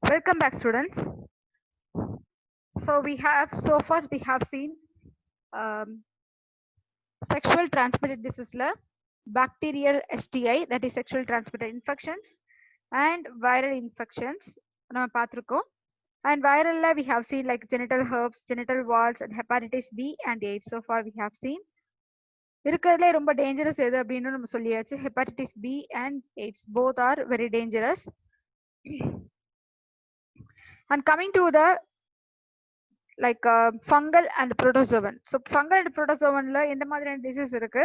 Welcome back, students. So far we have seen um, sexual transmitted disease, bacterial STI, that is sexual transmitted infections, and viral infections. நம்ம பார்த்திருக்கோம். And viral we have seen like genital herpes, genital warts, and hepatitis B and AIDS. So far we have seen. இருக்கிறதுலே ரொம்ப dangerous எது அப்படின்னு நம்ம சொல்லியாச்சு. Hepatitis B and AIDS both are very dangerous. And coming to the like fungal and protozoan. So fungal and protozoan la இந்த மாதிரியான disease இருக்கு.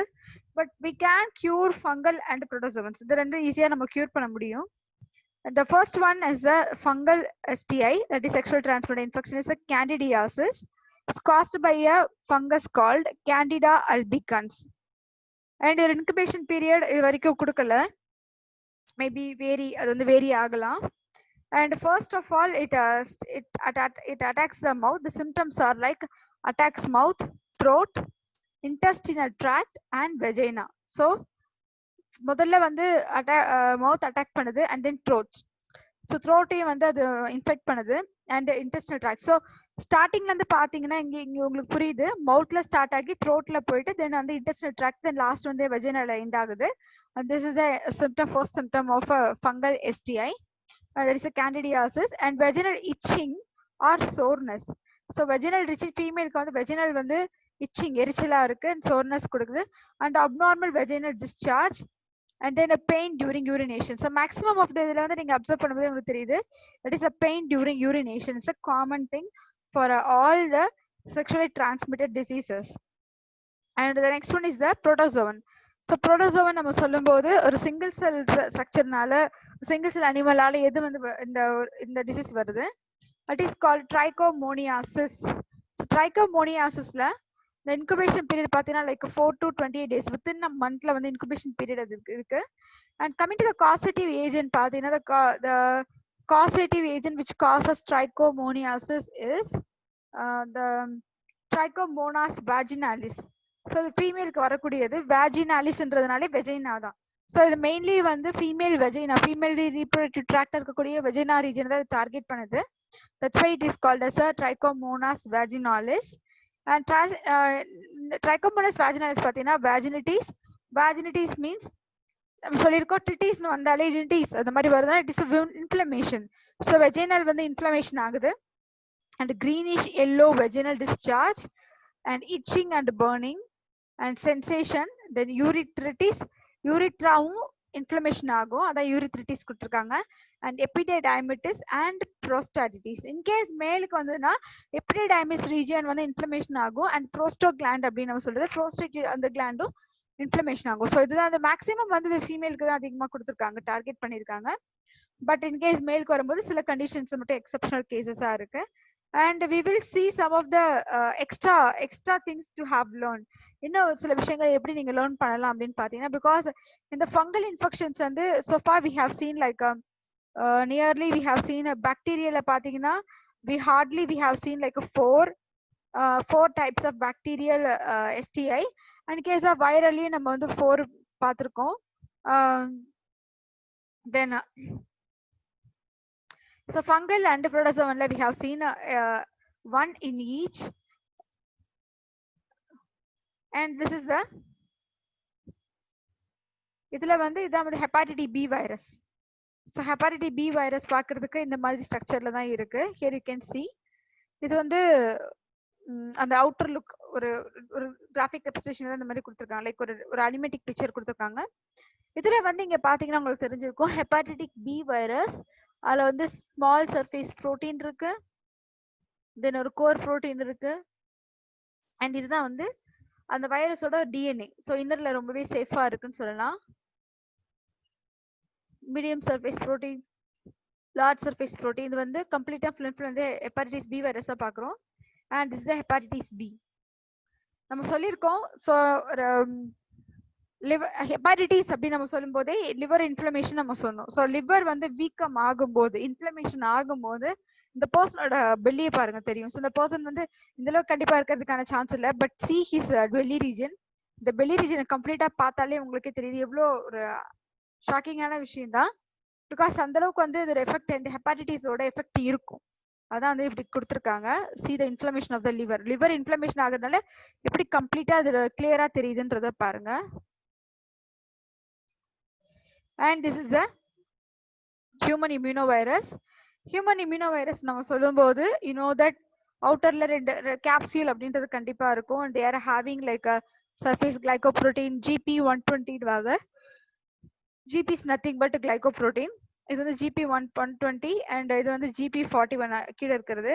But we can cure fungal and protozoans. இது ரெண்டும் ஈஸியா நம்ம cure பண்ண முடியும். The first one is the fungal STI, that is sexual transmitted infection, is a candidiasis. It's caused by a fungus called Candida albicans. And your incubation period இது வரைக்கும் கொடுக்கல. Maybe அது வந்து vary ஆகலாம். And first of all, it attacks the mouth. The symptoms are like attacks mouth, throat, intestinal tract, and vagina. So, முதல்ல வந்து mouth attack பண்ணுது and then throat. So throat-ஐயும் வந்து அது infect பண்ணுது and intestinal tract. So startingல இருந்து பாத்தீங்கன்னா இங்க உங்களுக்கு புரியுது, mouthல start ஆகி throatல போயிட்டு then வந்து intestinal tract, then last வந்து vagina-ல end ஆகுது. And this is a first symptom of a fungal STI. There is a candidiasis and vaginal itching or soreness. So vaginal itching, female க்கு வந்து vaginal வந்து itching எரிச்சலா இருக்கு and soreness கொடுக்குது and abnormal vaginal discharge and then a pain during urination. So maximum of the இதுல வந்து நீங்க observe பண்ணும்போது உங்களுக்கு தெரியுது, that is a pain during urination. It's a common thing for all the sexually transmitted diseases. And the next one is the protozoan. So protozoan நம்ம சொல்லும்போது ஒரு single cell structureனால single cell animal-ஆல எது வந்து இந்த disease வருது, that is called trichomoniasis. So trichomoniasis-ல the incubation period பாத்தீங்கன்னா like 4 to 28 days, within a month-ல வந்து incubation period அது இருக்கு. And coming to the causative agent பாத்தீங்கன்னா the causative agent which causes trichomoniasis is the Trichomonas vaginalis. So the female க்கு வரக்கூடியது vaginalis-ன்றதுனாலே vagina தான். So இது mainly வந்து female vagina, female reproductive tract இருக்கக்கூடிய vagina region தான் target பண்ணுது. That's why it is called as a Trichomonas vaginalis. And Trichomonas vaginalis பாத்தீங்கன்னா vaginitis means நம்ம சொல்லியிருக்கோம் titisனு வந்தாலே itis அந்த மாதிரி வருதுன்னா it is a inflammation. So vaginal வந்து inflammation ஆகுது and greenish yellow vaginal discharge and itching and burning and sensation, then urethritis, urethraவும் inflammation ஆகும், அதான் urethritis கொடுத்திருக்காங்க, and epididymitis and prostatitis. In case மேலுக்கு வந்ததுன்னா epididymis region வந்து inflammation ஆகும் and prostagland அப்படின்னு நம்ம சொல்றது, prostate அந்த gland-ம் inflammation ஆகும். So இதுதான் அந்த maximum வந்து ஃபீமேலுக்கு தான் அதிகமா கொடுத்திருக்காங்க, டார்கெட் பண்ணிருக்காங்க. பட் இன் கேஸ் மேலுக்கு வரும்போது சில கண்டிஷன்ஸ் மட்டும் எக்ஸெப்ஷனல் கேசஸா இருக்கு. And we will see some of the extra things to have learned. இன்னும் சில விஷயங்கள் எப்படி நீங்க லேர்ன் பண்ணலாம் அப்படின்னு பாத்தீங்கன்னா, because இந்த fungal infections வந்து so far we have seen like nearly we have seen a bacterial பாத்தீங்கன்னா we have seen like four types of bacterial STI. and in case of virally நம்ம வந்து 4 பார்த்திருக்கோம். Then so fungal and protozoan we have seen one in each, and this is the இதுல வந்து இதான் வந்து hepatitis B virus. So hepatitis B virus பார்க்கிறதுக்கு இந்த மாதிரி ஸ்ட்ரக்சர்ல தான் இருக்கு. Here you can see இது வந்து அந்த அவுட்டர் லுக் ஒரு கிராஃபிக் ரெப்ரசன்டேஷன் இந்த மாதிரி கொடுத்திருக்காங்க, லைக் ஒரு அனிமேட்டிக் பிக்சர் கொடுத்திருக்காங்க. இதுல வந்து இங்க பாத்தீங்கன்னா உங்களுக்கு தெரிஞ்சிருக்கும் ஹெப்பாட்டிக் பி வைரஸ், அதுல வந்து ஸ்மால் சர்ஃபேஸ் புரோட்டீன் இருக்கு, தென் ஒரு கோர் புரோட்டீன் இருக்கு, அண்ட் இதுதான் வந்து அந்த வைரஸோட டிஎன்ஏ. ஸோ இன்னர்ல ரொம்பவே சேஃபா இருக்குன்னு சொல்லலாம். Medium surface protein, large surface protein, இது வந்து கம்ப்ளீட்டா வந்து ஹெப்பாட்டிஸ் பி வைரஸா பாக்குறோம். And this the hepatitis B நம்ம சொல்லியிருக்கோம். ஸோ ஹெப்பாட்டிஸ் அப்படின்னு நம்ம சொல்லும் போதே லிவர் இன்ஃபிளமேஷன் நம்ம சொன்னோம். ஸோ லிவர் வந்து வீக்கம் ஆகும்போது, இன்ஃபிளமேஷன் ஆகும்போது இந்த பர்சனோட பெல்லியை பாருங்க தெரியும். ஸோ இந்த பர்சன் வந்து இந்த அளவுக்கு கண்டிப்பா இருக்கிறதுக்கான சான்ஸ் இல்லை. But see his belly region, இந்த பெல்லி ரீஜனை கம்ப்ளீட்டா பார்த்தாலே உங்களுக்கே தெரியுது எவ்வளோ ஒரு ஷாக்கிங்கான விஷயம் தான். பிகாஸ் அந்த அளவுக்கு வந்து இதோட எஃபெக்ட் இந்த ஹெப்பாட்டிட்டிஸோட எஃபெக்ட் இருக்கும். அதான் வந்து இப்படி கொடுத்துருக்காங்க. see the inflammation of the liver inflammation ஆகுறதுனால எப்படி கம்ப்ளீட்டா அது கிளியரா தெரியுதுன்றத பாருங்க. and this is the human immunovirus. human immunovirus நம்ம சொல்லும்போது you know that outerல ரெண்டு capsule அப்படின்றது கண்டிப்பா இருக்கும். they are having like a surface glycoprotein GP120 வாக. GP is nothing but glycoprotein. இது வந்து GP120 and இது வந்து GP41 கீழே இருக்கிறது.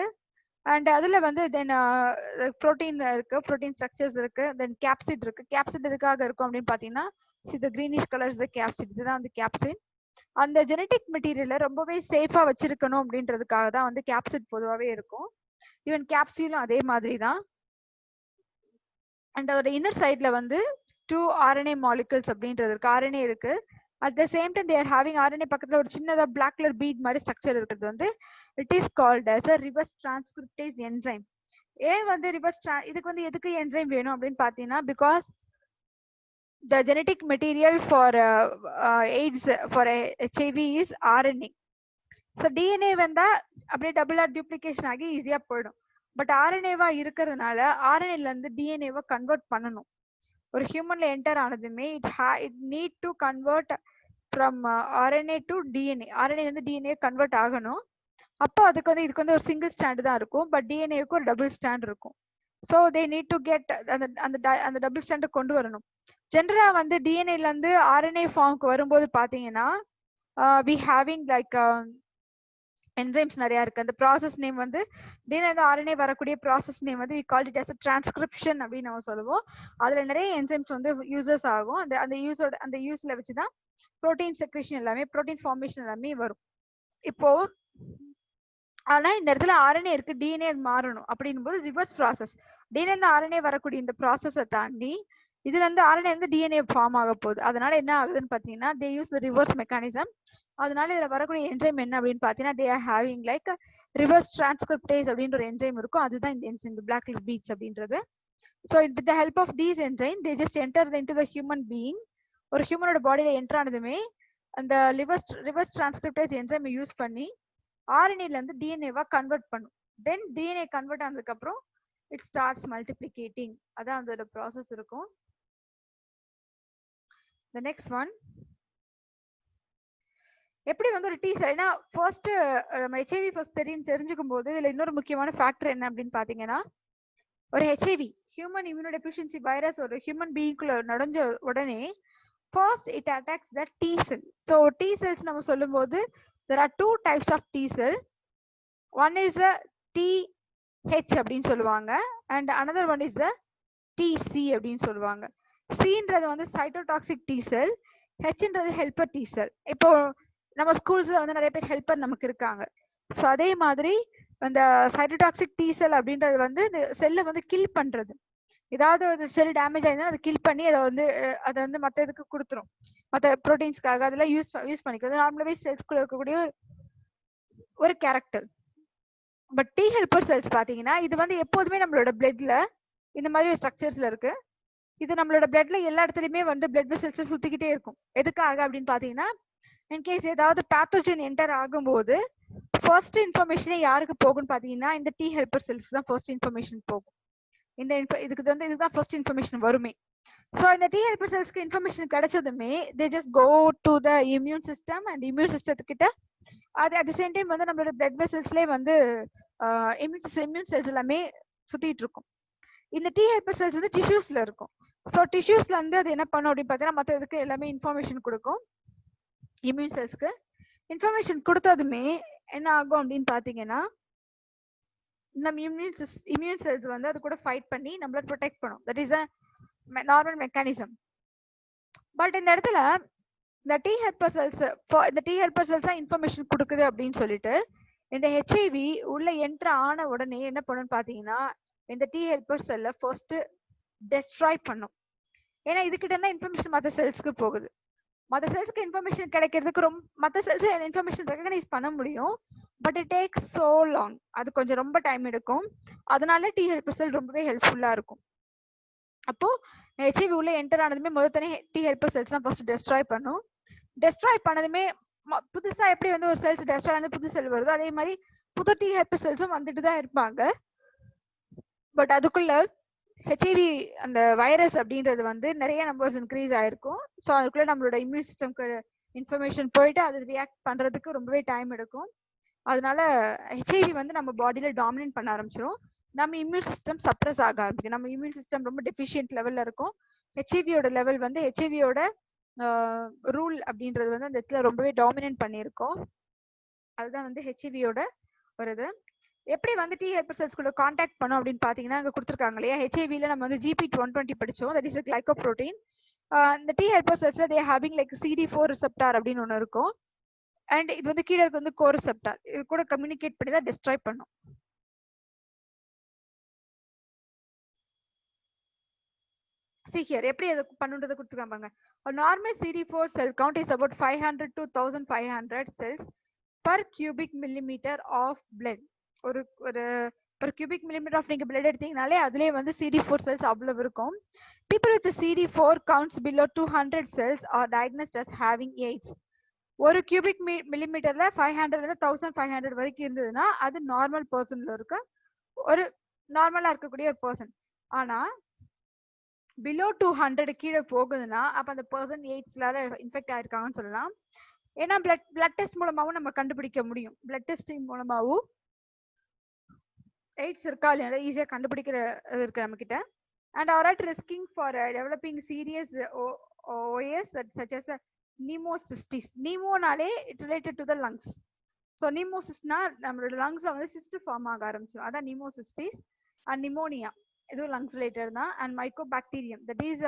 அண்ட் அதுல வந்து தென் ப்ரோட்டீன் இருக்கு, ப்ரோட்டீன் ஸ்ட்ரக்சர்ஸ் இருக்கு, தென் கேப்சிட் இருக்கு. கேப்சிட் எதுக்காக இருக்கும் அப்படின்னு பாத்தீங்கன்னா இந்த கிரீனிஷ் கலர் இஸ் கேப்சிட், இதுதான் வந்து கேப்சிட். அந்த ஜெனடிக் மெட்டீரியலை ரொம்பவே சேஃபா வச்சிருக்கணும் அப்படின்றதுக்காக தான் வந்து கேப்சிட் பொதுவாகவே இருக்கும். ஈவன் கேப்சிலும் அதே மாதிரி தான். அண்ட் அதோட இன்னர் சைட்ல வந்து 2 RNA மாலிகுல்ஸ் அப்படின்றது இருக்கு, RNA இருக்கு. At the same time there having RNA பக்கத்துல ஒரு சின்னதா பிளாக் கலர் பீட் மாதிரி ஸ்ட்ரக்சர் இருக்கிறது வந்து it is called as a reverse transcriptase enzyme. ஏன் வந்து ரிவர்ஸ் இதுக்கு வந்து எதுக்கு என்சைம் வேணும் அப்படின்னு பாத்தீங்கன்னா because the genetic material for AIDS for HIV is RNA. So DNA வந்தா அப்படியே டபுளா டூப்ளிகேஷன் ஆகி ஈஸியா போயிடும். பட் RNA-வா இருக்கிறதுனால RNA-ல இருந்து DNA-வை கன்வெர்ட் பண்ணணும். ஒரு ஹியூமன்ல என்டர் ஆனதுமே it need to convert from RNA to DNA. RNA வந்து DNA கன்வெர்ட் ஆகணும். அப்போ அதுக்கு வந்து இதுக்கு வந்து ஒரு சிங்கிள் ஸ்டாண்ட் தான் இருக்கும், பட் டிஎன்ஏக்கு ஒரு டபுள் ஸ்டாண்ட் இருக்கும். So they need to get அந்த டபுள் ஸ்டாண்டை கொண்டு வரணும். ஜென்ரலா வந்து டிஎன்ஏல இருந்து RNA ஃபார்முக்கு வரும்போது பாத்தீங்கன்னா வி ஹேவிங் லைக் என்சைம்ஸ் நிறைய இருக்கு. அந்த ப்ராசஸ் நேம் வந்து டிஎன்ஏ RNA வரக்கூடிய ப்ராசஸ் நேம் வந்து we call it as a transcription அப்படின்னு நம்ம சொல்லுவோம். அதுல நிறைய என்சைம்ஸ் வந்து யூசர்ஸ் ஆகும். அந்த யூஸ்ல வச்சுதான் ப்ரோட்டீன் செக்ரேஷன் எல்லாமே, ப்ரோட்டீன் ஃபார்மேஷன் எல்லாமே வரும். இப்போ ஆனா இந்த இடத்துல RNA இருக்கு, DNA மாறணும் அப்படின்னும் போது ரிவர்ஸ் ப்ராசஸ். DNA RNA வரக்கூடிய இந்த ப்ராசஸை தாண்டி இதுல இருந்து RNA வந்து DNA ஃபார்ம் ஆக போகுது. அதனால என்ன ஆகுதுன்னு பாத்தீங்கன்னா they use the reverse mechanism. அதனால இதுல வரக்கூடிய என்சைம் என்ன அப்படின்னு பாத்தீங்கன்னா they are having like reverse transcriptase அப்படின்ற ஒரு என்சைம் இருக்கும். அதுதான் இந்த என்சைம், இந்த பிளாக் கலர் பீட்ஸ் அப்படின்றது. So with the help of these enzyme they just enter into the human being. ஒரு ஹியூமனோட பாடியில என்டர் ஆனதுமே அந்த ரிவர்ஸ் டிரான்ஸ்கிரிப்டேஸ் என்சைம் யூஸ் பண்ணி RNA-ல இருந்து DNA-வா கன்வெர்ட் பண்ணும். தென் DNA கன்வெர்ட் ஆனதுக்கு அப்புறம் இட் ஸ்டார்ட்ஸ் மல்டிப்ளிகேட்டிங். அதான் அதோட ப்ராசஸ் இருக்கும். the next one எப்படி வந்து ஒரு T செல், ஏன்னா ஃபர்ஸ்ட் நம்ம HIV ஃபர்ஸ்ட் தெரிஞ்சுக்கும் போது இதுல இன்னொரு முக்கியமான ஃபேக்டர் என்ன அப்படின்னு பாத்தீங்கன்னா ஒரு HIV human immuno deficiency virus ஒரு ஹியூமன் பீயிங்குள்ள நுழைஞ்ச உடனே first it attacks the T cell. so T cells நம்ம சொல்லும்போது there are two types of T cell. one is a TH அப்படின்னு சொல்லுவாங்க and another one is the TC அப்படின்னு சொல்லுவாங்க. Cன்றது வந்து சைட்டோடாக்சிக் T cell, Hன்றது ஹெல்பர் T cell. இப்போ நம்ம ஸ்கூல்ஸ்ல வந்து நிறைய பேர் ஹெல்பர் நமக்கு இருக்காங்க. ஸோ அதே மாதிரி அந்த சைட்டோடாக்சிக் T cell அப்படின்றது வந்து செல்லை வந்து கில் பண்றது. ஏதாவது ஒரு செல் டேமேஜ் ஆயிருந்தா அதை கில் பண்ணி அதை வந்து மற்ற இதுக்கு கொடுத்துரும், மற்ற ப்ரோட்டீன்ஸ்க்காக அதெல்லாம் யூஸ் பண்ணிக்கிறது நார்மலாவே செல்ஸ்குள்ள இருக்கக்கூடிய ஒரு character. But T helper cells பாத்தீங்கன்னா இது வந்து எப்போதுமே நம்மளோட பிளட்ல இந்த மாதிரி ஸ்ட்ரக்சர்ஸ்ல இருக்கு. இது நம்மளோட பிளட்ல எல்லா இடத்துலயுமே வந்து பிளட் வெசல்ஸ் சுத்திக்கிட்டே இருக்கும். எதுக்காக அப்படின்னு பாத்தீங்கன்னா இன்கேஸ் ஏதாவது பேத்தோஜன் என்டர் ஆகும்போது ஃபர்ஸ்ட் இன்ஃபர்மேஷனே யாருக்கு போகும்னு பாத்தீங்கன்னா இந்த T ஹெல்பர் செல்ஸ் தான் ஃபர்ஸ்ட் இன்ஃபர்மேஷன் போகும். இதுதான் ஃபர்ஸ்ட் இன்ஃபர்மேஷன் வருமே. ஸோ இந்த T ஹெல்பர் செல்ஸ்க்கு இன்ஃபர்மேஷன் கிடைச்சதுமே they just go to the immune system and immune சிஸ்டத்துக்கிட்ட அது அட் த சேம் டைம் வந்து நம்மளோட பிளட் வெசல்ஸ்லேயே வந்து இம்யூன் செல்ஸ் எல்லாமே சுத்திட்டு இருக்கும். இந்த T ஹெல்பர் செல்ஸ் வந்து டிஷ்யூஸ்ல இருக்கும். ஸோ டிஷ்யூஸ்ல இருந்து அது என்ன பண்ணும் அப்படின்னு பார்த்தீங்கன்னா மற்ற இதுக்கு எல்லாமே இன்ஃபர்மேஷன் கொடுக்கும். இம்யூன் செல்ஸ்க்கு இன்ஃபர்மேஷன் கொடுத்ததுமே என்ன ஆகும் அப்படின்னு பாத்தீங்கன்னா நம்ம இம்யூன் செல்ஸ் வந்து அது கூட ஃபைட் பண்ணி நம்மள ப்ரொடெக்ட் பண்ணும். That is a normal mechanism. But இந்த இடத்துல இந்த T ஹெல்பர் செல்ஸ் இன்ஃபர்மேஷன் கொடுக்குது அப்படின்னு சொல்லிட்டு இந்த HIV உள்ள என்ட்ரு ஆன உடனே என்ன பண்ணுன்னு பாத்தீங்கன்னா இந்த T ஹெல்பர் செல்ல ஃபர்ஸ்ட் டெஸ்ட்ராய் பண்ணும். ஏன்னா இதுகிட்ட இருந்தா இன்ஃபர்மேஷன் மற்ற செல்ஸ்க்கு போகுது. மற்ற செல்ஸ்க்கு இன்ஃபர்மேஷன் கிடைக்கிறதுக்கு மற்ற செல்ஸ் இன்ஃபர்மேஷன் ரெகனைஸ் பண்ண முடியும், but it takes so long. அது கொஞ்சம் ரொம்ப டைம் எடுக்கும். அதனால T ஹெல்பர் செல் ரொம்பவே ஹெல்ப்ஃபுல்லா இருக்கும். அப்போ HIV உள்ள என்டர் ஆனதுமே முதல் T ஹெல்பர் செல்ஸ் தான் ஃபர்ஸ்ட் டெஸ்ட்ராய் பண்ணும். டெஸ்ட்ராய் பண்ணதுமே புதுசா எப்படி வந்து ஒரு செல்ஸ் டெஸ்ட் வந்து புது செல் வருதோ அதே மாதிரி புது டி ஹெல்பர் செல்ஸும் வந்துட்டு தான் இருப்பாங்க. பட் அதுக்குள்ள ஹெச்ஐவி அந்த வைரஸ் அப்படின்றது வந்து நிறைய நம்பர்ஸ் இன்க்ரீஸ் ஆயிருக்கும். ஸோ அதுக்குள்ள நம்மளோட இம்யூன் சிஸ்டம்க்கு இன்ஃபர்மேஷன் போயிட்டு அது ரியாக்ட் பண்றதுக்கு ரொம்பவே டைம் எடுக்கும். அதனால ஹெச்ஐவி வந்து நம்ம பாடியில டாமினேட் பண்ண ஆரம்பிச்சிடும். நம்ம இம்யூன் சிஸ்டம் சப்ரஸ் ஆக ஆரம்பிக்கும். நம்ம இம்யூன் சிஸ்டம் ரொம்ப டெஃபிஷியன்ட் லெவல்ல இருக்கும். ஹெச்ஐவியோட லெவல் வந்து ஹெச்ஐவியோட ரூல் அப்படின்றது வந்து அந்த இடத்துல ரொம்பவே டாமினேட் பண்ணியிருக்கோம். அதுதான் வந்து ஹெச்ஐவியோட ஒரு இது. எப்படி வந்து டி ஹெல்பர் செல்ஸ் கூட கான்டாக்ட் பண்ணோம் அப்படின்னு பாத்தீங்கன்னா அங்க கொடுத்துருக்காங்க இல்லையா. ஹெச்ஐவில நம்ம வந்து GP120 படிச்சோம். That is a glycoprotein. இந்த டி ஹெல்பர் செல்ஸ்ல they having like CD4 receptor அப்படின்னு ஒன்று இருக்கும். அண்ட் இது வந்து கீழே இருக்கு வந்து கோ ரிசெப்டார். இது கூட கம்யூனிகேட் பண்ணி தான் டிஸ்ட்ராய் பண்ணும். See here, எப்படி அது பண்ணுன்றதை கொடுத்துருக்காங்க. A normal CD4 cell count is about 500 to 1500 cells per cubic millimeter of blood. ஒரு ஒரு per cubic millimeter of நீங்க blood எடுத்தீங்கனாலே அதுலயே வந்து CD4 cells அவ்வளவு இருக்கும். People with CD4 counts below 200 cells are diagnosed as having AIDS. ஒரு cubic மில்லிமீட்டர்ல 500 இருந்து 1500 வரைக்கும் இருந்ததுன்னா அது நார்மல் பர்சன்ல இருக்க ஒரு நார்மலா இருக்கக்கூடிய ஒரு பர்சன். ஆனா பிலோ 200 கீழே போகுதுன்னா அப்ப அந்த பர்சன் எய்ட்ஸ்லால இன்ஃபெக்ட் ஆயிருக்காங்கன்னு சொல்லலாம். ஏன்னா பிளட் டெஸ்ட் மூலமாவும் நம்ம கண்டுபிடிக்க முடியும். பிளட் டெஸ்டிங் மூலமாவும் எய்ட்ஸ் இருக்கா இல்லையா ஈஸியா கண்டுபிடிக்கிற இருக்கு நம்ம கிட்ட. And are at risking for developing serious OAS such as pneumocystis. நிமோனாலே it related to the lungs. So நிமோசிஸ்னா நம்மளோட லங்ஸ்ல வந்து சிஸ்ட் ஃபார்ம் ஆக ஆரம்பிச்சிடும். அதான் நிமோசிஸ்டிஸ். அண்ட் நிமோனியா இதுவும் லங்ஸ் ரிலேட்டட் தான். And mycobacterium that is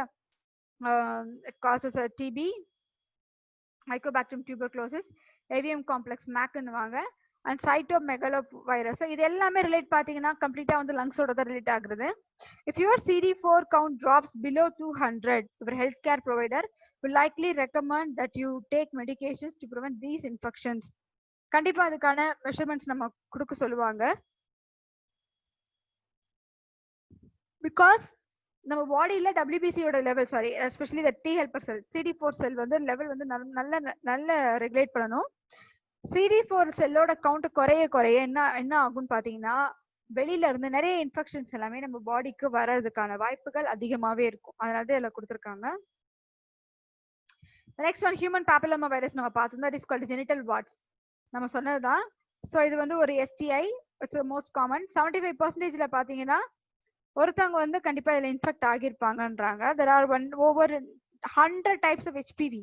causes TB, mycobacterium tuberculosis, avium complex மேக்னுவாங்க. And cytomegalovirus. ஸோ இது எல்லாமே ரிலேட் பார்த்தீங்கன்னா கம்ப்ளீட்டா வந்து லங்ஸோட தான் ரிலேட் ஆகுறது. If your CD4 count drops below 200, your healthcare provider will likely recommend that you take medications to prevent these infections. கண்டிப்பா அதுக்கான மெஷர்மெண்ட்ஸ் நம்ம கொடுக்க சொல்லுவாங்க. பிகாஸ் நம்ம பாடியில WBCயோட level sorry especially the T helper cell CD4 cell வந்து level வந்து நல்ல ரெகுலேட் பண்ணணும். CD4 செல்லோட கவுண்ட் குறைய என்ன ஆகும்னு பாத்தீங்கன்னா வெளியில இருந்து நிறைய இன்ஃபெக்ஷன்ஸ் எல்லாமே நம்ம பாடிக்கு வர்றதுக்கான வாய்ப்புகள் அதிகமாவே இருக்கும். அதனால தான் இதுல கொடுத்துருக்காங்க. Next one human papilloma virus நம்ம பார்த்தோம். That is called genital wards. நம்ம சொன்னதுதான். ஸோ இது வந்து ஒரு STI. It's most common. 75% பாத்தீங்கன்னா ஒருத்தவங்க வந்து கண்டிப்பா இதுல இன்ஃபெக்ட் ஆகியிருப்பாங்கன்றாங்க. There are over 100 types of HPV.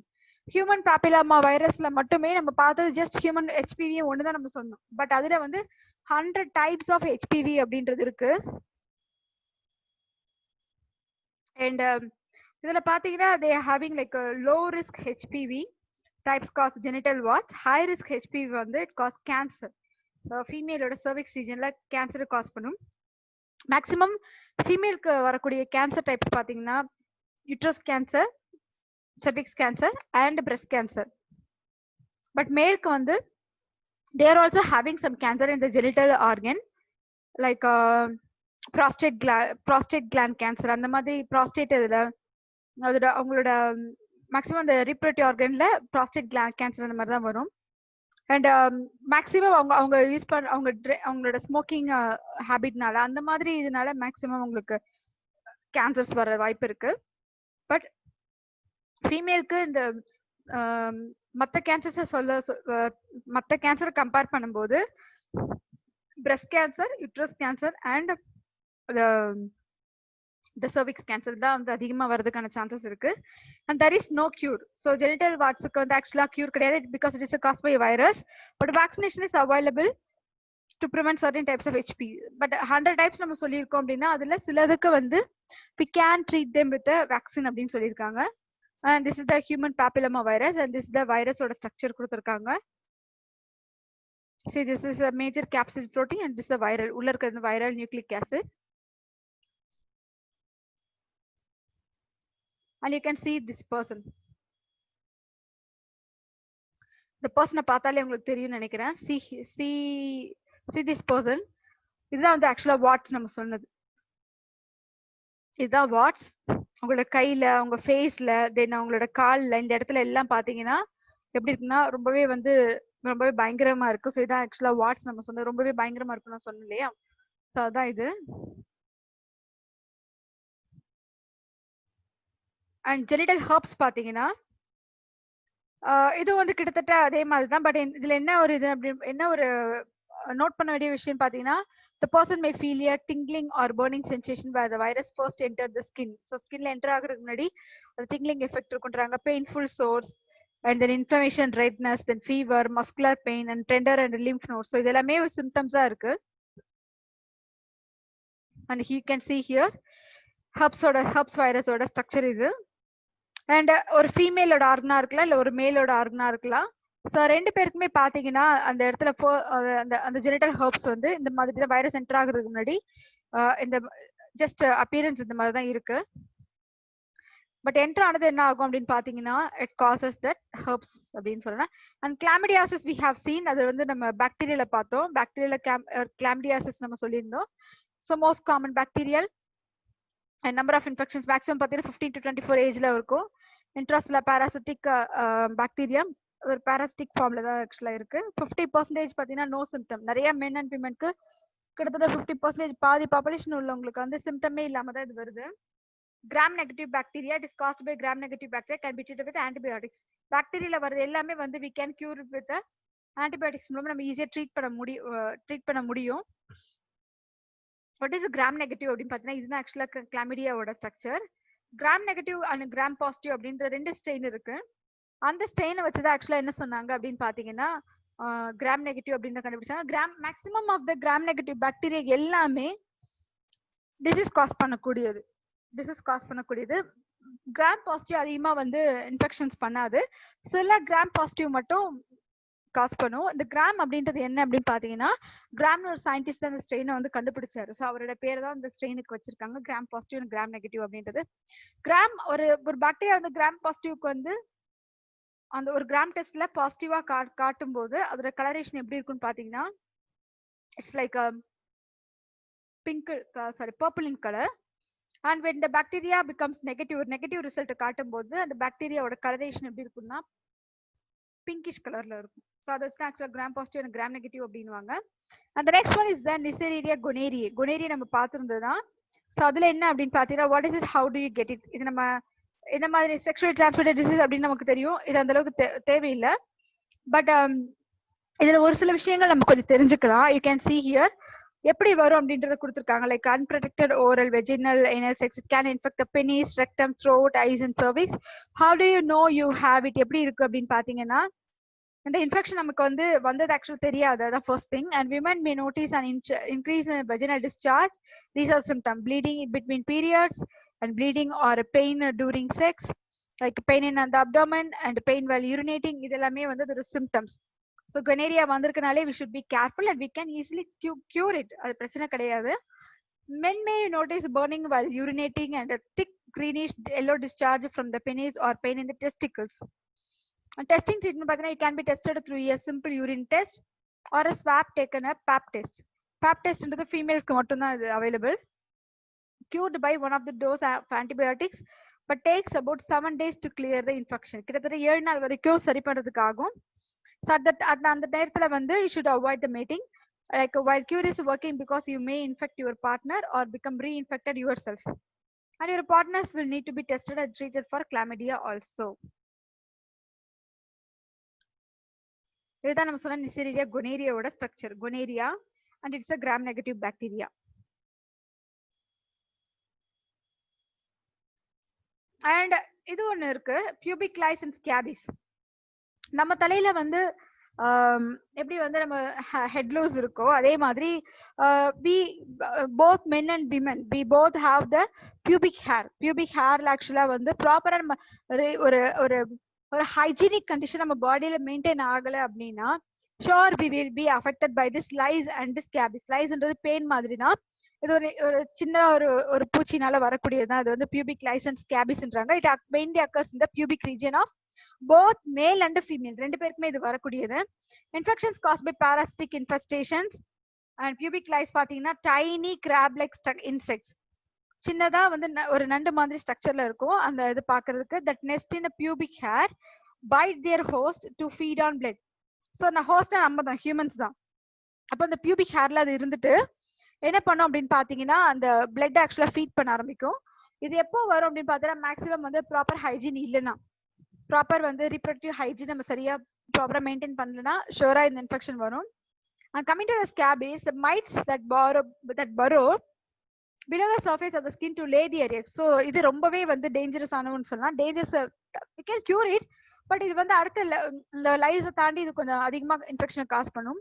Human papilloma வைரஸ்ல மட்டுமே நம்ம பார்த்தது ஜஸ்ட் ஹியூமன் HPV ஒண்ணுதான் நம்ம சொன்னோம். பட் அதுல வந்து 100 டைப்ஸ் ஆஃப் HPV அப்படின்றது இருக்கு. அண்ட் இதுல பாத்தீங்கன்னா they are having like a low risk HPV types cause genital warts. High risk HPV வந்து it cause cancer. ஃபீமேலோட சர்விக்ஸ் ரீஜன்ல கேன்சர் காஸ் பண்ணும். மேக்ஸிமம் ஃபீமேலுக்கு வரக்கூடிய கேன்சர் டைப்ஸ் பாத்தீங்கன்னா uterus cancer, cervix cancer and breast cancer. But மேலுக்கு வந்து they are also having some cancer in the genital organ like prostate gland cancer. அந்த மாதிரி prostate இதுல அதோட அவங்களோட மேக்ஸிமம் அந்த ரீப்ரொடக்டிவ் ஆர்கன்ல prostate gland cancer அந்த மாதிரி தான் வரும். அண்ட் மேக்ஸிமம் அவங்க யூஸ் பண்ண அவங்களோட ஸ்மோக்கிங் ஹேபிட்னால அந்த மாதிரி இதனால மேக்ஸிமம் உங்களுக்கு கேன்சர்ஸ் வர வாய்ப்பு இருக்கு. பட் ஃபீமேலுக்கு இந்த மற்ற கேன்சர்ஸ் மற்ற கேன்சர் கம்பேர் பண்ணும்போது breast cancer, uterus cancer and the cervix cancer தான் வந்து அதிகமா வரதுக்கான சான்சஸ் இருக்கு. and there is no cure. so genital wartsக்கு வந்து ஆக்சுவலா கியூர் கிடையாது because it is caused by a virus, but vaccination is available to prevent certain types of HPV. but 100 types நம்ம சொல்லியிருக்கோம் அப்படின்னா அதுல சிலதுக்கு வந்து we can treat them with a vaccine அப்படின்னு சொல்லியிருக்காங்க. and this is the human papilloma virus and this is the virus ஓட structure கொடுத்திருக்காங்க. see this is a major capsid protein and this is the viral உள்ள இருக்கிறது viral nucleic acid. and you can see this person. the person பார்த்தாலே உங்களுக்கு தெரியும் நினைக்கிறேன். see this person. இதுதான் வந்து ஆக்சுவலா வாட்ஸ் நம்ம சொன்னது. இதுதான் வாட்ஸ். உங்களோட கையில, உங்க ஃபேஸ்ல, தென் உங்களோட கால்ல இந்த இடத்துல எல்லாம் பாத்தீங்கன்னா எப்படி இருக்குன்னா ரொம்பவே வந்து ரொம்பவே பயங்கரமா இருக்கு. ஸோ இதான் ஆக்சுவலா வாட்ஸ் நம்ம சொன்னது ரொம்பவே பயங்கரமா இருக்குன்னு நான் சொன்னேன் இல்லையா? ஸோ அதான் இது. அண்ட் ஜெனிட்டல் ஹெர்ப்ஸ் பாத்தீங்கன்னா இது வந்து கிட்டத்தட்ட அதே மாதிரி தான். பட் இதுல என்ன ஒரு இது அப்படி என்ன ஒரு நோட் பண்ண வேண்டிய விஷயம் பாத்தீங்கன்னா, the person may feel a tingling or burning sensation where the virus first entered the skin. So ஸ்கின்ல என்டர் ஆகுறதுக்கு முன்னாடி அது tingling எஃபெக்ட் இருக்குன்றாங்க. painful sores and then inflammation, redness, then fever, muscular pain and tender and lymph nodes. So இது எல்லாமே சிம்டம்ஸா இருக்கு. and you can see here herpes வைரஸோட structure இது. அண்ட் ஒரு ஃபீமேலோட ஆர்கனா இருக்கலாம், இல்ல ஒரு மேலோட ஆர்கனா இருக்கலாம். ஸோ ரெண்டு பேருக்குமே பாத்தீங்கன்னா அந்த இடத்துல அந்த அந்த ஜெனிட்டல் ஹெர்ப்ஸ் வந்து இந்த மாதிரி தான் வைரஸ் என்டர் ஆகுறதுக்கு முன்னாடி இந்த ஜஸ்ட் அப்பியரன்ஸ் இந்த மாதிரி தான் இருக்கு. பட் என்டர் ஆனது என்ன ஆகும் அப்படின்னு பாத்தீங்கன்னா இட் காசஸ் தட் ஹெர்ப்ஸ் அப்படின்னு சொல்லலாம். அண்ட் கிளாமிடியாசிஸ் வி ஹேவ் சீன், அது வந்து நம்ம பாக்டீரியால பார்த்தோம். பாக்டீரியால கிளாமிடியாசிஸ் நம்ம சொல்லியிருந்தோம். So most common bacterial and number of infections maximum பாத்தீங்கன்னா 15 to 24 ஏஜ்ல இருக்கும். இன்ட்ராஸ்ல பாராசிட்டிக் பாக்டீரியம் ஒரு பாராசிட்டிக் ஃபார்ம்ல தான் ஆக்சுவலா இருக்கு. 50% பாத்தீங்கன்னா நோ சிம்டம். நிறைய மென் அண்ட் விமென்க்கு கிட்டத்தட்ட 50% பாதி பாப்புலேஷன் உள்ளவங்களுக்கு வந்து சிம்டமே இல்லாம தான் இது வருது. Gram negative bacteria it is caused by gram negative bacteria can be treated with antibiotics. பாக்டீரியால வரது எல்லாமே வந்து we can cure with antibiotics மூலமா நம்ம ஈஸியா ட்ரீட் பண்ண முடியும். வாட் இஸ் கிராம் நெகட்டிவ் அப்படின்னு பாத்தீங்கன்னா இதுதான் ஆக்சுவலா கிளாமிடியாவோட structure. Gram negative and gram positive அப்படின்ற ரெண்டு ஸ்ட்ரெயின் இருக்கு. அந்த ஸ்ட்ரெயினை வச்சுதான் ஆக்சுவலா என்ன சொன்னாங்க அப்படின்னு பாத்தீங்கன்னா கிராம் நெகட்டிவ் அப்படின்னு கண்டுபிடிச்சாங்க. Gram maximum of the gram negative bacteria எல்லாமே டிசீஸ் காஸ் பண்ணக்கூடியது. கிராம் பாசிட்டிவ் அதிகமா வந்து இன்ஃபெக்ஷன்ஸ் பண்ணாது. சில கிராம் பாசிட்டிவ் மட்டும் காஸ் பண்ணும். இந்த கிராம் அப்படின்றது என்ன அப்படின்னு பாத்தீங்கன்னா கிராம்னு ஒரு சயின்டிஸ்ட் அந்த ஸ்ட்ரெயினை வந்து கண்டுபிடிச்சாரு. ஸோ அவரோட பேர் தான் இந்த ஸ்ட்ரெயினுக்கு வச்சிருக்காங்க, கிராம் பாசிட்டிவ் கிராம் நெகட்டிவ் அப்படின்றது. கிராம் ஒரு பாக்டீரியா வந்து கிராம் பாசிட்டிவ்க்கு வந்து அந்த ஒரு கிராம் டெஸ்ட்ல பாசிட்டிவா காட்டும் போது அதோட கலரேஷன் எப்படி இருக்குன்னு பாத்தீங்கன்னா it's like pink purple in colour. And when the bacteria becomes negative result காட்டும் போது அந்த பாக்டீரியாவோட கலரேஷன் எப்படி இருக்கும்னா பிங்கிஷ் கலர்ல இருக்கும். ஸோ அதை வச்சு actually gram positive and gram negative அப்படின்வாங்க. அந்த next one is the neisseria gonorrhoea நம்ம பார்த்துருந்ததுதான். ஸோ அதுல என்ன அப்படின்னு பாத்தீங்கன்னா what is it, how do you get it. இது நம்ம இந்த மாதிரி செக்ஷுவல் டிரான்ஸ்மிட்டட் டிசீஸ் அப்படின்னு நமக்கு தெரியும். இது அந்த அளவுக்கு தேவையில்லை. பட் இதுல ஒரு சில விஷயங்கள் நம்ம கொஞ்சம் தெரிஞ்சுக்கலாம். யூ கேன் see here எப்படி வரும் அப்படின்றத கொடுத்துருக்காங்க. Like unprotected oral vaginal anal sex, it can infect the penis, rectum, throat, eyes and cervix. How do you know you have it? எப்படி இருக்கு அப்படின்னு பாத்தீங்கன்னா இந்த இன்ஃபெக்ஷன் நமக்கு வந்து வந்தது ஆக்சுவலி தெரியாது. அதான் first thing. And women May notice and increase in vaginal discharge. These are symptom. Bleeding between periods and bleeding or pain during sex, like pain in the abdomen and pain while urinating. இதெல்லாமே வந்து ஒரு symptoms. So gonorrhea வந்திருக்கனாலே we should be careful and we can easily cure it. அது பிரச்சனை கிடையாது. Men may notice burning while urinating and a thick greenish yellow discharge from the penis or pain in the testicles. Testing treatment பார்த்தீங்கன்னா it can be tested through a simple urine test or a swab taken a pap test. Pap testன்றது ஃபீமேல்ஸ்க்கு மட்டும் தான் இது available. Cured by one of the dose of antibiotics but takes about 7 days to clear the infection. கிட்டத்தட்ட 7 நாள் வரைக்கும் சரி பண்றதுக்கு ஆகும். So அந்த நேரத்துல வந்து you should avoid the mating. Like while cure is working because you may infect your partner or become reinfected yourself. And your partners will need to be tested and treated for chlamydia also. இதுதான் நம்ம சொன்ன neisseria கொனேரியாவோட structure. Gonorrhoea and it's a gram negative bacteria. And இது ஒண்ணு இருக்கு, pubic lice and scabies. நம்ம தலையில வந்து எப்படி வந்து நம்ம ஹெட் லூஸ் இருக்கோ அதே மாதிரி we both men and women we both have the pubic hairல ஆக்சுவலா வந்து ப்ராப்பரா நம்ம ஒரு ஒரு ஒரு ஹைஜீனிக் கண்டிஷன் நம்ம பாடியில மெயின்டைன் ஆகல அப்படின்னா sure we will be affected by this lice and this scabies. liceன்றது பெயின் மாதிரி தான். இது ஒரு சின்ன ஒரு பூச்சினால வரக்கூடியதுதான். அது வந்து பியூபிக் லைஸ் அண்ட் ஸ்கேபிஸ்ன்றாங்க. It mainly occurs in the pubic region of both male and female. ரெண்டு பேருக்குமே இது வரக்கூடியது. Infections caused by parasitic infestations. And pubic lice பாத்தீங்கன்னா டைனி கிராப் லைக் இன்செக்ட்ஸ். சின்னதா வந்து ஒரு நண்டு மாதிரி ஸ்ட்ரக்சர்ல இருக்கும் அந்த இது பாக்குறதுக்கு. That nest in pubic hair bite their host to feed on blood. ஸோ அந்த ஹோஸ்ட் நம்ம தான், ஹியூமன்ஸ் தான். அப்போ அந்த பியூபிக் ஹேர்ல அது இருந்துட்டு என்ன பண்ணும் அப்படின்னு பாத்தீங்கன்னா அந்த பிளட் ஆக்சுவலா ஃபீட் பண்ண ஆரம்பிக்கும். இது எப்போ வரும் அப்படின்னு பார்த்தீங்கன்னா மேக்ஸிமம் வந்து ப்ராப்பர் ஹைஜீன் இல்லைன்னா, ப்ராப்பர் வந்து ரீப்ரொடக்டிவ் ஹைஜீன் நம்ம சரியா ப்ராப்பரா மெயின்டைன் பண்ணலன்னா ஷோரா இந்த இன்ஃபெக்ஷன் வரும். And coming to the scabies, the mites that burrow below the surface of the skin to lay their eggs. So இது ரொம்பவே வந்து டேஞ்சரஸ் ஆனவன்னு சொல்லலாம். Dangerous we can cure it, but இது வந்து அடுத்த இந்த லைஸை தாண்டி இது கொஞ்சம் அதிகமா இன்ஃபெக்ஷன் காஸ் பண்ணும்.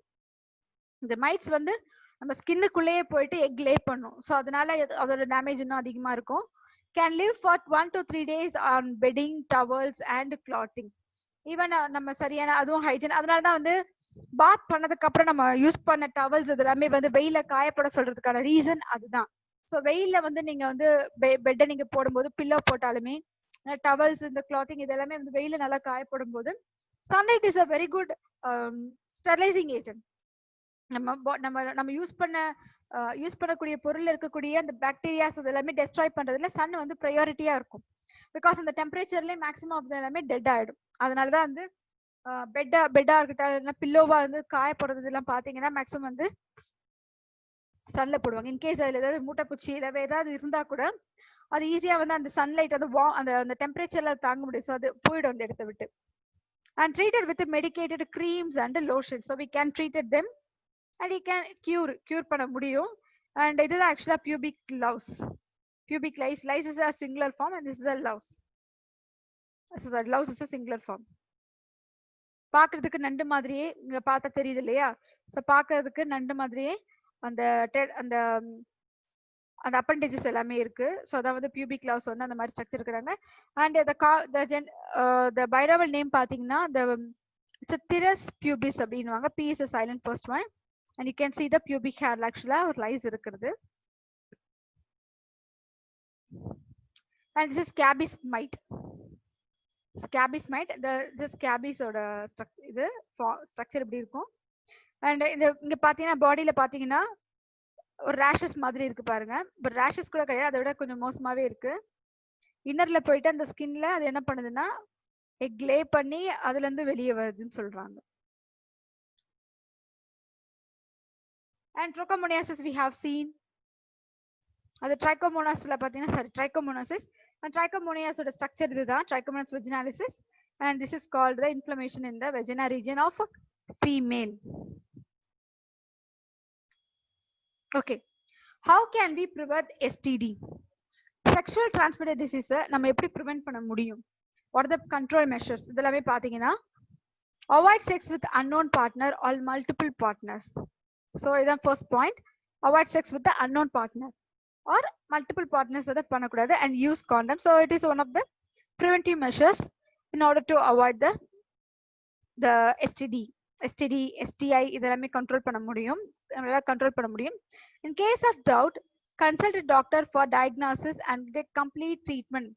இந்த மைட்ஸ் வந்து நம்ம ஸ்கின்னுக்குள்ளேயே போயிட்டு எக் லே பண்ணும். ஸோ அதனால அதோட டேமேஜ் இன்னும் அதிகமா இருக்கும். Can live for 1 to 3 days on bedding, towels and clothing. Even நம்ம சரியான அதுவும் ஹைஜீன். அதனால தான் வந்து பாத் பண்ணதுக்கு அப்புறம் நம்ம யூஸ் பண்ண டவல்ஸ் இது எல்லாமே வந்து வெயில காயப்பட சொல்றதுக்கான ரீசன் அதுதான். ஸோ வெயில்ல வந்து நீங்க வந்து பெட்டை நீங்க போடும்போது பில்லோ போட்டாலுமே டவல்ஸ் இந்த கிளாத்திங் இது எல்லாமே வந்து வெயில நல்லா காயப்படும் போது sunlight is a very good sterilising agent. நம்ம யூஸ் பண்ணக்கூடிய பொருள் இருக்கக்கூடிய அந்த பாக்டீரியாஸ் அது எல்லாமே டெஸ்ட்ராய் பண்றதுல சன் வந்து ப்ரையாரிட்டியா இருக்கும். பிகாஸ் அந்த டெம்பரேச்சர்லயே மேக்ஸிமம் ஆஃப் எல்லாமே டெட் ஆயிடும். அதனாலதான் வந்து பெட்டா இருக்கட்டும் பில்லோவா வந்து காயப்படுறது எல்லாம் பாத்தீங்கன்னா மேக்ஸிமம் வந்து சன்ல போடுவாங்க. இன்கேஸ் அதுல ஏதாவது மூட்டைப்பூச்சி இல்ல ஏதாவது இருந்தா கூட அது ஈஸியா வந்து அந்த சன்லைட் வந்து அந்த டெம்பரேச்சர்ல தாங்க முடியும். ஸோ அது போயிடும் அந்த இடத்த விட்டு. And treated with medicated creams and lotion. So we can treated them and you can cure பண்ண முடியும். அண்ட் இதுதான் ஆக்சுவலா pubic louse. Pubic lice is a singular form and this is a louse. So that louse is a singular form. பாக்குறதுக்கு நண்டு மாதிரியே இங்க பார்த்தா தெரியுது இல்லையா? ஸோ பாக்குறதுக்கு நண்டு மாதிரியே அந்த அந்த அந்த அப்பண்டேஜஸ் எல்லாமே இருக்கு. ஸோ அதான் வந்து பியூபிக் லவ்ஸ் வந்து அந்த மாதிரி ஸ்ட்ரக்சர் இருக்கிறாங்க. அண்ட் the binomial நேம் பாத்தீங்கன்னா the Thyrus pubis அப்படின்னுவாங்க. P is a silent first one and you can see the pubic hair actually ஒரு லைஸ் இருக்கிறது. and this is scabies mite. Scabies mite, the scabies ஓட இது structure இப்படி இருக்கும். And இங்க பாத்தீங்கன்னா பாடியில பாத்தீங்கன்னா ஒரு ரேஷஸ் மாதிரி இருக்கு பாருங்க. பட் ரேஷஸ் கூட கிடையாது, அதை விட கொஞ்சம் மோசமாவே இருக்கு. இன்னர்ல போயிட்டு அந்த ஸ்கின்ல அது என்ன பண்ணுதுன்னா எக் லே பண்ணி அதுல இருந்து வெளியே வருதுன்னு சொல்றாங்க. And trichomoniasis we have seen. அது ட்ரைகோமோனாஸ்ல பாத்தீங்கன்னா ட்ரைகோமோனாசிஸ் அண்ட் ட்ரைகோமோனியாஸோட ஸ்ட்ரக்சர் இதுதான், ட்ரைகோமோனாஸ் வெஜினாலிசிஸ். and this is called the inflammation in the vagina region of female. Okay, how can we prevent STD? Sexual transmitted disease நம்ம எப்படி prevent பண்ண முடியும்? What are the control measures? இதெல்லாமே பாத்தீங்கன்னா avoid sex with unknown partner or multiple partners. So இதான் first point. Avoid sex with the unknown partner or multiple partners பண்ணக்கூடாது and use condom. So it is one of the preventive measures in order to avoid the STD, STI இதெல்லாமே control பண்ண முடியும், நல்லா control பண்ண முடியும். In case of doubt, consult a doctor for diagnosis and get complete treatment.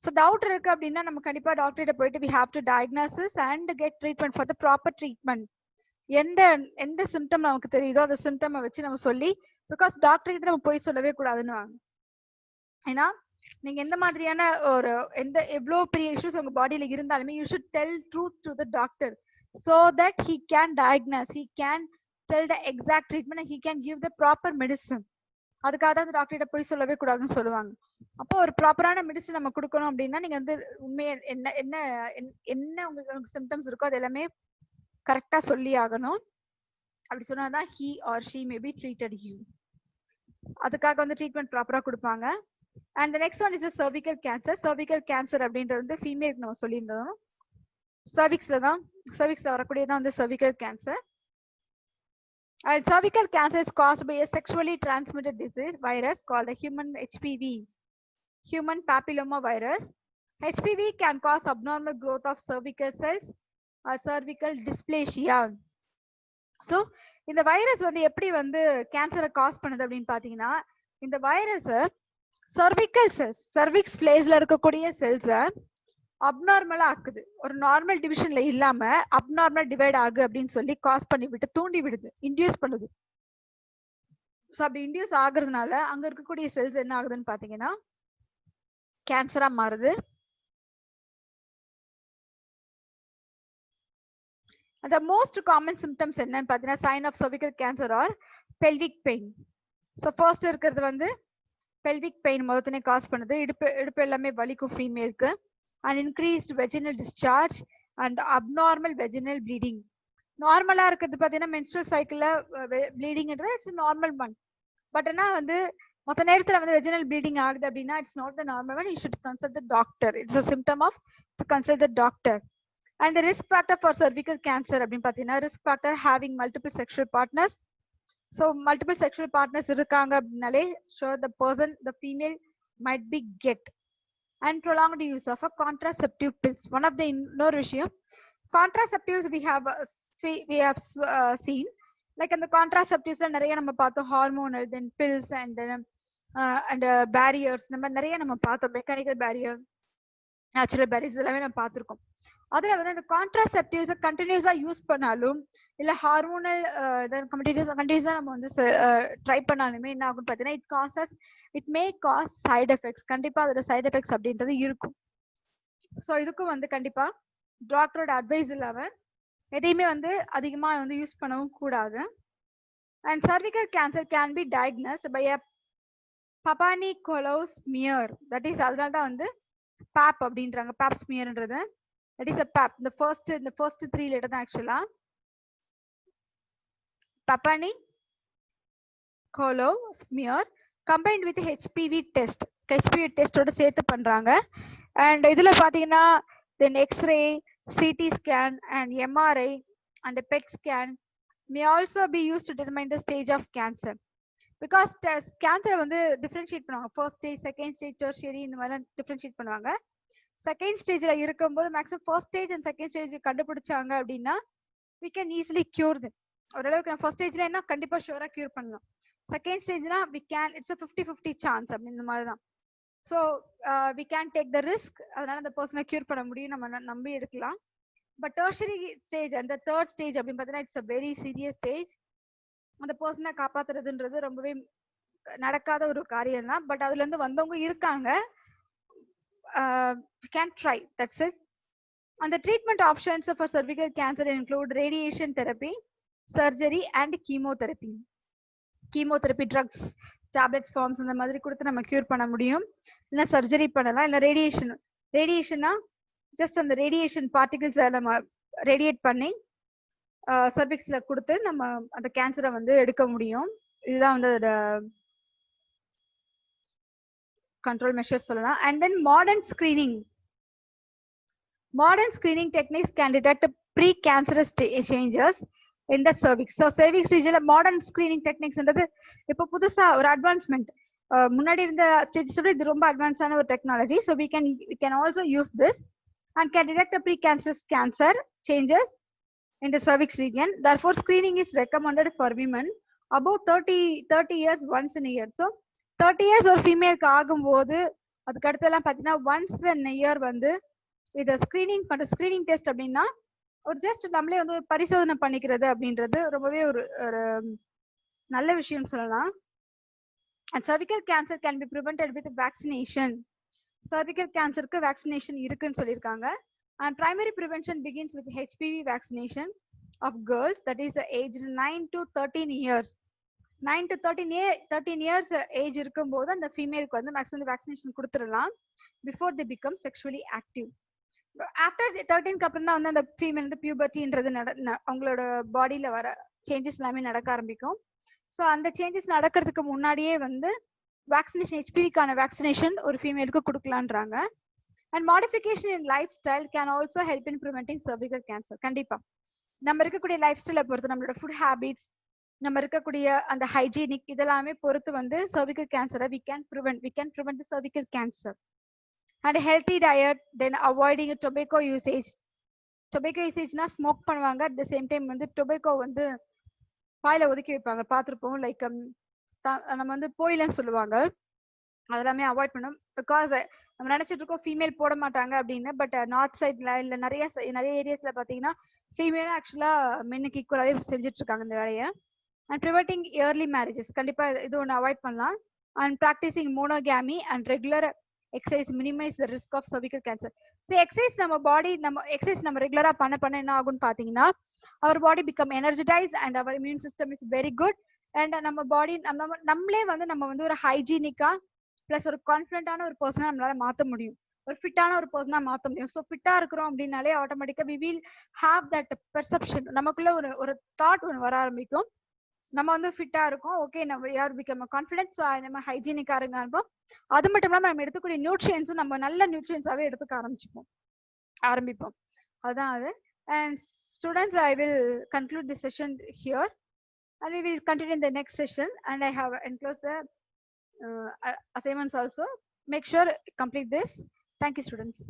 So doubt இருக்கு அப்படின்னா நம்ம கண்டிப்பா டாக்டர் கிட்ட போயிட்டு we have to diagnosis and get treatment for the proper treatment. எந்த சிம்டம் நமக்கு தெரியுதோ அந்த சிம்டம் வச்சு நம்ம சொல்லி, பிகாஸ் டாக்டர் கிட்ட நம்ம போய் சொல்லவே கூடாதுன்னு வாங்க. ஏன்னா நீங்க எந்த மாதிரியான ஒரு எவ்வளவு பெரிய இஷ்யூஸ் உங்க பாடியில இருந்தாலுமே you should tell truth to the doctor so that he can diagnose, he can tell the exact treatment and he can give the proper medicine. அதுக்காக தான் டாக்டர் கிட்ட போய் சொல்லவே கூடாதுன்னு சொல்லுவாங்க. அப்போ ஒரு ப்ராப்பரான மெடிசன் நம்ம கொடுக்கணும் அப்படின்னா நீங்க வந்து உண்மையை என்ன உங்களுக்கு சிம்டம்ஸ் இருக்கோ அது எல்லாமே கரெக்டா சொல்லி ஆகணும். அப்படி சொன்னாதான் he or she may be treated you. அதுக்காக வந்து ட்ரீட்மெண்ட் ப்ராப்பரா கொடுப்பாங்க. And the next one is a cervical cancer. Cervical cancer அப்படின்றது வந்து ஃபீமேலுக்கு நம்ம சொல்லியிருந்தோம். cervixல வரக்கூடியதான் வந்து cervical cancer. And cervical cancer is caused by a sexually transmitted disease virus called a human HPV, human papilloma virus. HPV can cause abnormal growth of cervical cells or cervical dysplasia. So இந்த virus வந்து எப்படி வந்து கேன்சரை cos பண்ணுது அப்படின்னு பாத்தீங்கன்னா, இந்த virus cervical cells, cervix பிளேஸ்ல இருக்கக்கூடிய செல்ஸை அப்நார்மலா ஆக்குது. ஒரு நார்மல் டிவிஷன்ல இல்லாம அப்நார்மல் டிவைட் ஆகு அப்படின்னு சொல்லி காஸ் பண்ணி விட்டு தூண்டி விடுது, இன்டியூஸ் பண்ணுது. ஸோ அப்படி இன்டியூஸ் ஆகுறதுனால அங்க இருக்கக்கூடிய செல்ஸ் என்ன ஆகுதுன்னு பாத்தீங்கன்னா கேன்சரா மாறுது. The most common symptoms என்னன்னு பார்த்தீங்கன்னா sign of cervical cancer or pelvic pain. So first இருக்கிறது வந்து pelvic pain முதல்ல காஸ் பண்ணுது. இடுப்பு எல்லாமே வலிக்கும் ஃபீமேலுக்கு. And increased vaginal discharge and abnormal vaginal bleeding. நார்மலா இருக்கிறது பார்த்தீங்கன்னா menstrual cycle bleedingன்றது இட்ஸ் நார்மல் ஒன். பட் ஆனா வந்து மொத்த நேரத்துல வந்து வெஜினல் ப்ளீடிங் ஆகுது அப்படின்னா it's not the normal one. You should consult the doctor. இட்ஸ் a symptom of to consult the doctor. And the risk factor for cervical cancer அப்படின்னு பார்த்தீங்கன்னா risk factor having multiple sexual partners. So multiple sexual partners இருக்காங்க அப்படின்னாலே so the person, the female might be get. And prolonged use of a contraceptive pills. One of the இன்னொரு விஷயம் contraceptives we have seen like அந்த contraceptives நிறைய நம்ம பார்த்தோம். Hormonal then pills and barriers இந்த மாதிரி நிறைய நம்ம பார்த்தோம். மெக்கானிக்கல் பேரியர், நேச்சுரல் பேரியர்ஸ் எல்லாமே நம்ம பார்த்துருக்கோம். அதுல வந்து அந்த கான்ட்ராசெப்டிவ்ஸ் கண்டினியூஸா யூஸ் பண்ணாலும் இல்ல ஹார்மோனல் கண்டினியூஸா நம்ம வந்து ட்ரை பண்ணாலுமே என்ன ஆகும் பாத்தீங்கன்னா it may cause side effects. கண்டிப்பா அதோட சைட் எஃபெக்ட்ஸ் அப்படின்றது இருக்கும். ஸோ இதுக்கும் வந்து கண்டிப்பா டாக்டரோட அட்வைஸ் இல்லாம எதையுமே வந்து அதிகமா வந்து யூஸ் பண்ணவும் கூடாது. And cervical cancer can be diagnosed by a Papa-Nicolau smear. That is அதனால தான் வந்து PAP அப்படின்றாங்க. PAP smearன்றது. That is a PAP. The first 3 letter தான் actually. Papa-Nicolau smear combined with HPV test. HPV test ஓட சேர்த்து பண்றாங்க. And இதுல பாத்தீங்கன்னா then X-ray, CT scan and MRI and PET scan may also be used to determine the stage of cancer. Because cancer வந்து differentiate பண்ணுவாங்க. First stage, second stage, tertiary இந்த மாதிரி differentiate பண்ணுவாங்க. செகண்ட் ஸ்டேஜ்ல இருக்கும்போது maximum first stage and second stage கண்டுபிடிச்சாங்க அப்படின்னா we can easily cure them. ஓரளவுக்கு நான் ஃபர்ஸ்ட் ஸ்டேஜ்ல என்ன கண்டிப்பா ஷூரா கியூர் பண்ணலாம். செகண்ட் ஸ்டேஜ்னா we can it's a 50-50 chance அப்படின்ற மாதிரி தான். ஸோ we can take the risk. அதனால அந்த பர்சனை கியூர் பண்ண முடியும், நம்ம நம்பி எடுக்கலாம். பட் டெர்ஷரி ஸ்டேஜ் அந்த தேர்ட் ஸ்டேஜ் அப்படின்னு பார்த்தீங்கன்னா it's a very serious stage. அந்த பர்சனை காப்பாத்துறதுன்றது ரொம்பவே நடக்காத ஒரு காரியம் தான். பட் அதுல இருந்து வந்தவங்க இருக்காங்க. Can try, that's it. And the treatment options for cervical cancer include radiation therapy, surgery and chemotherapy. Chemotherapy drugs, tablets forms அந்த மாதிரி கொடுத்து நம்ம கியூர் பண்ண முடியும். இல்ல சர்ஜரி பண்ணலாம். இல்ல ரேடியேஷனா ஜஸ்ட் அந்த ரேடியேஷன் பார்ட்டிகிள்ஸ் நம்ம ரேடியேட் பண்ணி சர்விக்ஸ்ல கொடுத்து நம்ம அந்த கேன்சரை வந்து எடுக்க முடியும். இதுதான் வந்து அதோட control measures சொல்லலாம். And then modern screening techniques can detect pre-cancerous changes in the cervix. So cervix region modern screening techniques ன்றது இப்போ புதுசா ஒரு அட்வான்ஸ்மென்ட். முன்னாடி இருந்த ஸ்டேஜஸ் விட இது ரொம்ப அட்வான்ஸான ஒரு technology. So we can also use this and can detect a pre-cancerous cancer changes in the cervix region. Therefore screening is recommended for women above 30 years once in a year. So 30 years ஒரு ஃபீமேலுக்கு ஆகும்போது அதுக்கு அடுத்தெல்லாம் பார்த்தீங்கன்னா once in year வந்து இதை screening test அப்படின்னா ஒரு just நம்மளே வந்து ஒரு பரிசோதனை பண்ணிக்கிறது அப்படின்றது ரொம்பவே ஒரு நல்ல விஷயம் சொல்லலாம். And cervical cancer can be prevented with vaccination. Cervical cancerக்கு வேக்சினேஷன் இருக்குன்னு சொல்லியிருக்காங்க. And primary prevention begins with HPV vaccination of girls, that is aged 9 to 13 years. 9 to 13 years age இருக்கும்போது அந்த ஃபீமேலுக்கு வந்து மேக்ஸிமம் வேக்சினேஷன் கொடுத்துடலாம் before the become sexually active. After 13க்கு அப்புறம் தான் வந்து அந்த ஃபீமேல் வந்து பியூபர்ட்டின்றது அவங்களோட பாடியில வர சேஞ்சஸ் எல்லாமே நடக்க ஆரம்பிக்கும். ஸோ அந்த சேஞ்சஸ் நடக்கிறதுக்கு முன்னாடியே வந்து வேக்சினேஷன் HPVக்கான வேக்சினேஷன் ஒரு ஃபீமேலுக்கு கொடுக்கலான்றாங்க. And modification in lifestyle can also help in preventing cervical cancer. கண்டிப்பா நம்ம இருக்கக்கூடிய லைஃப் ஸ்டைலை பொறுத்து, நம்மளோட ஃபுட் ஹேபிட்ஸ், நம்ம இருக்கக்கூடிய அந்த ஹைஜீனிக் இதெல்லாமே பொறுத்து வந்து cervical cancer we can prevent the cervical cancer. And a healthy diet, then avoiding tobacco usage. Tobacco usage na smoke பண்ணுவாங்க, at the same time வந்து tobacco வந்து வாயில ஒதுக்கி வைப்பாங்க பார்த்துருப்போம். லைக் நம்ம வந்து போயிலன்னு சொல்லுவாங்க, அதெல்லாமே அவாய்ட் பண்ணணும். பிகாஸ் நம்ம நினைச்சிட்டு இருக்கோம் ஃபீமேல் போட மாட்டாங்க அப்படின்னு. பட் நார்த் சைட்ல இல்ல நிறைய ஏரியாஸ்ல பாத்தீங்கன்னா ஃபீமேலும் ஆக்சுவலா மென்னுக்கு ஈக்குவலாவே செஞ்சுட்டு இருக்காங்க இந்த வேலையை. And preventing early marriages, கண்டிப்பா இது ஒன்று அவாய்ட் பண்ணலாம். And practicing monogamy and regular exercise minimize the risk of cervical cancer. So exercise நம்ம ரெகுலரா பண்ண என்ன ஆகும்னு பாத்தீங்கன்னா our body become energized and our immune system is very good. And நம்ம பாடி நம்மளே வந்து நம்ம வந்து ஒரு ஹைஜீனிக்கா பிளஸ் ஒரு கான்ஃபிடென்டான ஒரு பர்சனா நம்மளால மாத்த முடியும், ஒரு ஃபிட்டான ஒரு பர்சனா மாத்த முடியும். ஸோ ஃபிட்டா இருக்கிறோம் அப்படின்னாலே ஆட்டோமேட்டிக்கா we will have that perception, நமக்குள்ள ஒரு ஒரு தாட் ஒன்று வர ஆரம்பிக்கும். நம்ம வந்து ஃபிட்டா இருக்கோம், ஓகே நம்ம யார் பிகம் கான்ஃபிடென்ட், ஸோ நம்ம ஹைஜீனிக்கா இருங்க ஆரம்பிப்போம். அது மட்டும் இல்லாமல் நம்ம எடுத்துக்கூடிய நியூட்ரியன்ஸும் நம்ம நல்ல நியூட்ரியன்ஸாவே எடுத்துக்க ஆரம்பிப்போம். அதான் அது. And students, I will conclude this session here and we will continue in the next session. And I have enclosed the assignments also. Make sure complete this. Thank you, students.